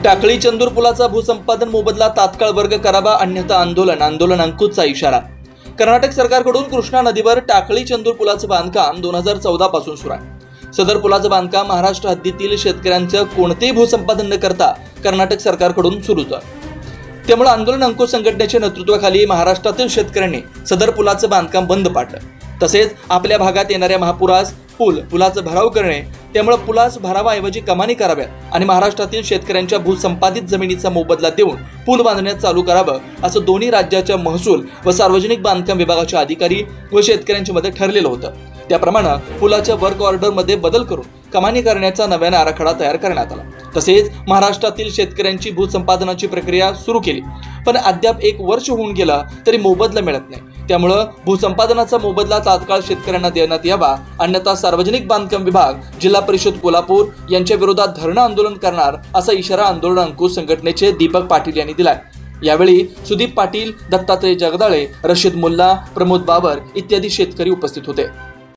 टाकळी चंदूर पुलाचा भूसंपादन मोबदला तात्काळ वर्ग करावा, अन्यथा आंदोलन अंकुशचा इशारा। कर्नाटक सरकारकडून कृष्णा नदीवर टाकळी चंदूर पुलाचं बांधकाम 2014 पासून सुरू आहे। सदर पुलाचं बांधकाम महाराष्ट्र हद्दीतील शेतकऱ्यांचं कोणतेही भूसंपादन न करता कर्नाटक सरकारकडून सुरू होतं। त्यामुळे आंदोलन अंकुश संघटनेच्या नेतृत्वाखाली महाराष्ट्रातील शेतकऱ्यांनी सदर पुलाचं बांधकाम बंद पाडलं। तसेच आपल्या भागात येणाऱ्या महापुरास पुलाचं भराव करणे, त्यामुळे पुलास भरावाऐवजी कमानी कराव्यात आणि महाराष्ट्रातील शेतकऱ्यांच्या भूसंपादित जमिनीचा मोबदला देऊन पूल बांधण्यास चालू करावं, असं दोन्ही राज्याच्या महसूल व सार्वजनिक बांधकाम विभागाचे अधिकारी व शेतकऱ्यांच्या मध्ये ठरलेलं होतं। त्याप्रमाणे पुलाच्या वर्क ऑर्डरमध्ये बदल करून कमानी करण्याचा नव्याने आराखडा तयार करण्यात आला। तसेच महाराष्ट्रातील शेतकऱ्यांची भूसंपादनाची प्रक्रिया सुरू केली, पण अद्याप 1 वर्ष होऊन गेला तरी मोबदला मिळत नाही। त्यामुळे भूसंपादनाचा मोबदला तात्काळ शेतकऱ्यांना देण्यात यावा, अन्यथा सार्वजनिक बांधकाम विभाग, जिल्हा परिषद कोल्हापूर यांच्या विरोधात धरणं आंदोलन करणार, असा इशारा आंदोलन अंकुश संघटनेचे दीपक पाटील यांनी दिलाय। यावेळी सुदीप पाटील, दत्तात्रय जगदाळे, रशीद मुल्ला, प्रमोद बाबर इत्यादी शेतकरी उपस्थित होते।